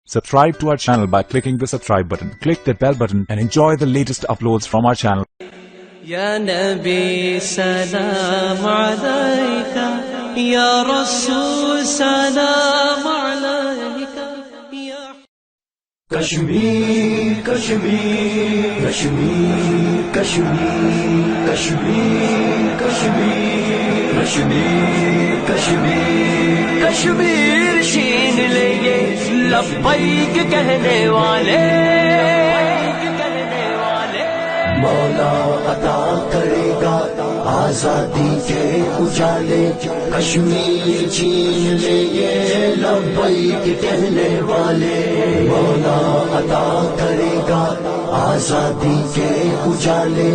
Subscribe to our channel by clicking the subscribe button. Click the bell button and enjoy the latest uploads from our channel. يا نبي سلام عليك يا رسول سلام عليك يا کشمیر کشمیر کشمیر کشمیر کشمیر کشمیر کشمیر کشمیر کشمیر شین لے یہ لبیک کہنے والے مولا عطا کرے گا آزادی کے اجالے کشمیر چھین لے یہ لبیک کہنے والے مولا عطا کرے گا آزادی کے اجالے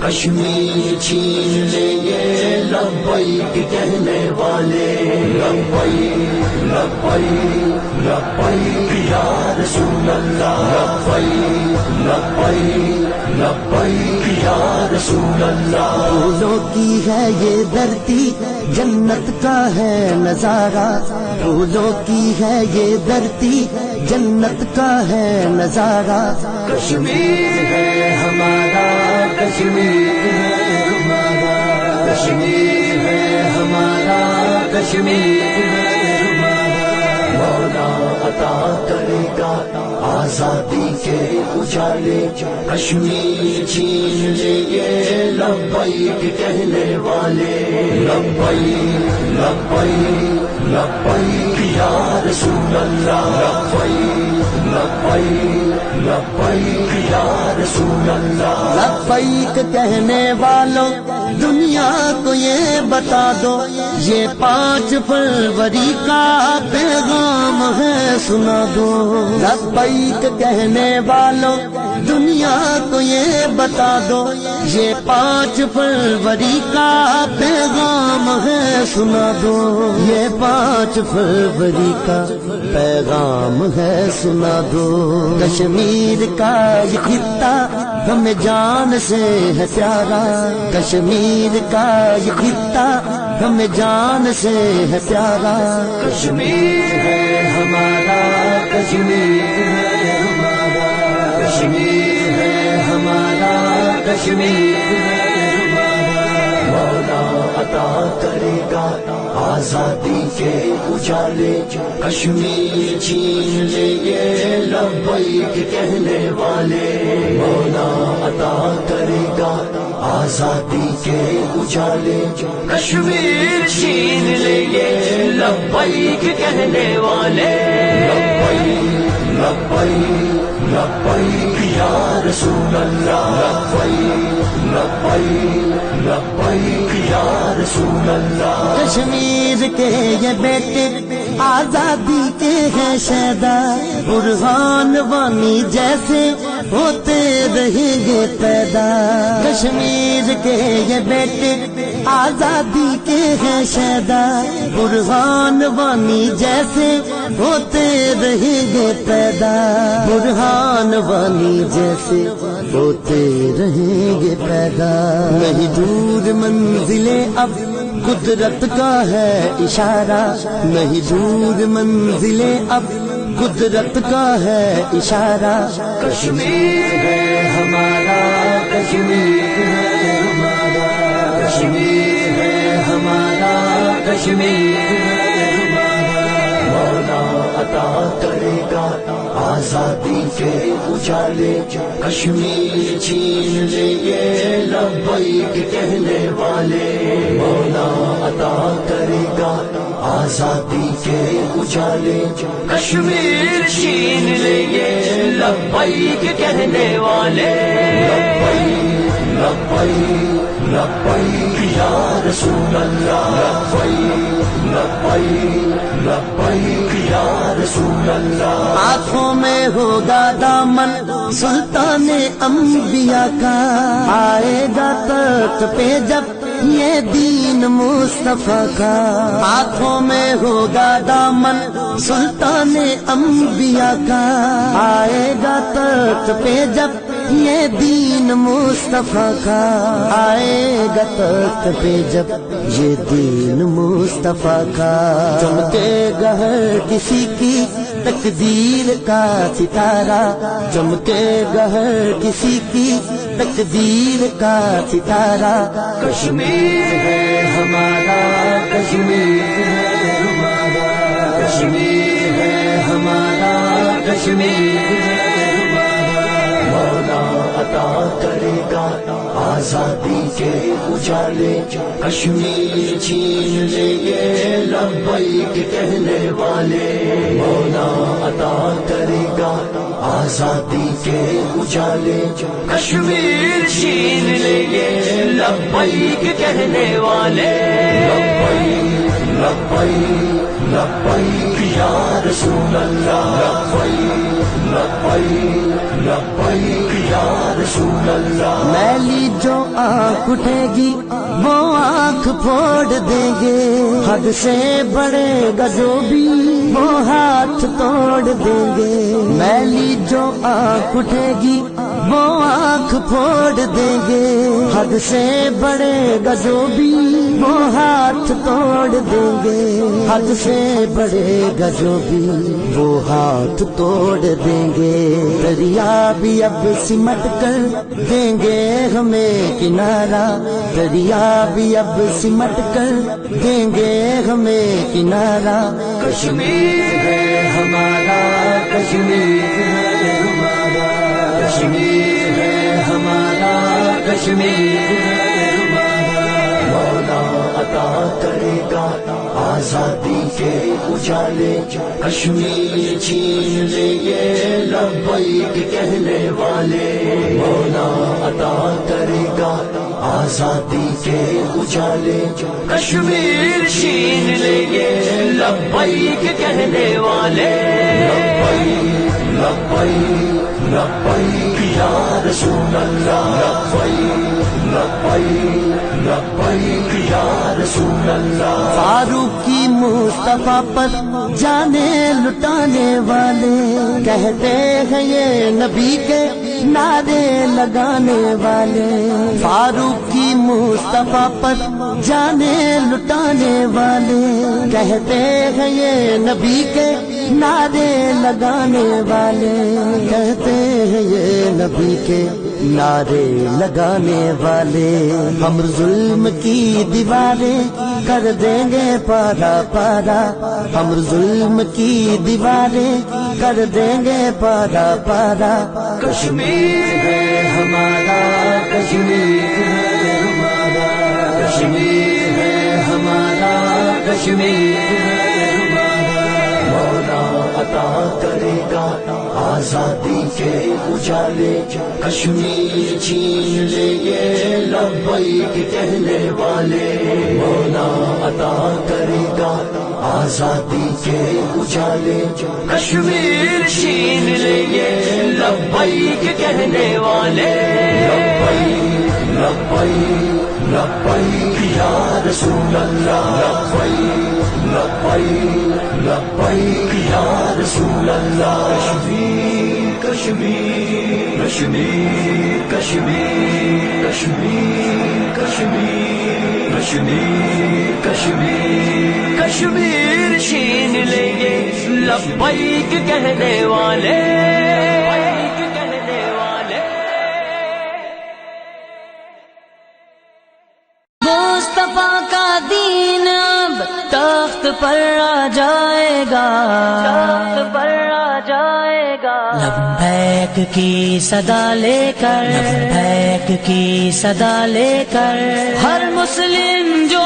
کشمیر چھین لے یہ لبیک کہنے والے لبیک لبیک لبیک یا رسول اللہ لبیک لبیک لبیک یا رسول اللہ پھولوں کی ہے یہ دھرتی جنت کا ہے نظارہ پھولوں کی ہے یہ دھرتی جنت کا ہے نظارہ کشمیر ہے ہمارا کشمیر ہے ہمارا کشمیر ہے ہمارا کشمیر ہے ہمارا مولا عطا کرے گا آزادی کے اجالے کشمیر چھین لے یہ لبیک کہنے والے لبیک لبیک لبیک یا رسول اللہ لبیک لبیک لبیک یا رسول اللہ لبیک کہنے والوں دنیا کو یہ بتا دو یہ 5 فروری کا پیغام ہے سنا دو لبیک کہنے والوں دنیا کو یہ بتا دو یہ 5 فروری کا پیغام ہے سنا دو یہ 5 فروری کا پیغام ہے سنا دو کشمیر کا یہ خطہ ہمیں جان سے ہے پیارا کشمیر کا یہ خطہ ہمیں جان سے ہے پیارا کشمیر ہے ہمارا کشمیر ہے ہمارا کشمیر ہے ہمارا کشمیر ہے ہمارا مولا عطا کرے گا آزادی کے اجالے کشمیر چھین لے یہ لبیک کہنے والے مولا عطا کرے گا آزادی کے اجالے کشمیر چھین لے یہ لبیک کہنے والے لبیک لبیک لبیک یا رسول اللہ لبیک لبیک لبیک یا رسول اللہ کشمیر کے یہ بیٹے آزادی کے ہیں شیدا برہان وانی جیسے ہوتے رہیں گے پیدا کشمیر کے یہ بیٹے آزادی کے ہیں شیدا برہان وانی جیسے ہوتے رہیں گے پیدا برہان وانی جیسے ہوتے رہیں گے پیدا نہیں دور منزلیں اب قدرت کا ہے اشارہ نہیں دور منزلیں اب قدرت کا ہے اشارہ کشمیر ہے ہمارا کشمیر ہے ہمارا کشمیر ہے ہمارا کشمیر ہے ہمارا مولا عطا کرے گا آزادی کے اجالے کشمیر چھین لے یہ لبیک کہنے والے مولا عطا کرے گا آزادی کے اجالے کشمیر چھین لے یہ لبیک کہنے والے لبیک لبیک لبیک یا رسول اللہ لبیک لبیک لبیک یا رسول اللہ ہاتھوں میں ہوگا دامن سلطان انبیاء کا آئے گا تخت پہ جب یہ دین مصطفیٰ کا ہاتھوں میں ہوگا دامن سلطان انبیاء کا آئے گا تخت پہ جب یہ دین مصطفیٰ کا آئے گا تخت پہ جب یہ دین مصطفیٰ کا چمکے گا ہر کسی کی تقدیر کا ستارہ چمکے گا ہر کسی کی تقدیر کا ستارہ کشمیر ہے ہمارا کشمیر ہے ہمارا کشمیر ہے ہمارا کشمیر ہے ہمارا مولا عطا کرے گا آزادی کے اجالے کشمیر چھین لیں گے لبیک کہنے والے مولا عطا کرے گا آزادی کے اجالے کشمیر چھین لیں گے لبیک کہنے والے لبیک لبیک لبیک یا رسول اللہ لبیک لبیک لبیک یا رسول اللہ میلی جو آنکھ اٹھے گی وہ آنکھ پھوڑ دیں گے حد سے بڑے گا جو بھی وہ ہاتھ توڑ دیں گے میلی جو آنکھ اٹھے گی وہ آنکھ پھوڑ دیں گے حد سے بڑے گا جو بھی وہ ہاتھ توڑ دیں گے حد سے بڑے گا جو بھی وہ ہاتھ توڑ دیں گے دریا بھی اب سمٹ کر دیں گے ہمیں کنارہ دریا بھی اب سمٹ کر دیں گے ہمیں کنارہ کشمیر ہے ہمارا کشمیر ہے ہمارا کشمیر ہے ہمارا کشمیر ہے ہمارا مولا عطا کرے گا آزادی کے اجالے کشمیر چھین لیں گے لبیک کہنے والے مولا عطا کرے گا آزادی کے اجالے کشمیر چھین لیں گے لبیک کہنے والے لبیک لبیک لبیک یا رسول اللہ لبیک لبیک لبیک یا رسول اللہ فاروق کی مصطفیٰ پر جانے لٹانے والے کہتے ہیں یہ نبی کے نعرے لگانے والے فاروق کی مصطفیٰ پر جانے لٹانے والے کہتے ہیں یہ نبی کے نعرے لگانے والے کہتے ہیں یہ نبی کے نعرے لگانے والے ہم ظلم کی دیواریں کر دیں گے پارا پارا ہم ظلم کی دیواریں کر دیں گے پارا پارا کشمیر ہے ہمارا کشمیر ہے ہمارا کشمیر ہے ہمارا کشمیر ہے ہمارا مولا عطا کرے گا آزادی کے اجالے کشمیر چھین لیں گے لبیک کہنے والے مولا عطا کرے گا آزادی کے اجالے کشمیر چھین لیں گے لبیک کہنے والے لبیک لبیک لبیک یا رسول اللہ لبیک لبیک لبیک یا رسول اللہ کشمیر کشمیر کشمیر کشمیر کشمیر کشمیر کشمیر کشمیر چھین لیں گے لبیک کہنے والے مصطفیٰ کا دین اب تخت پر آ جائے گا تخت پر آ جائے گا لبیک کی صدا لے کر لبیک کی صدا لے کر ہر مسلم جو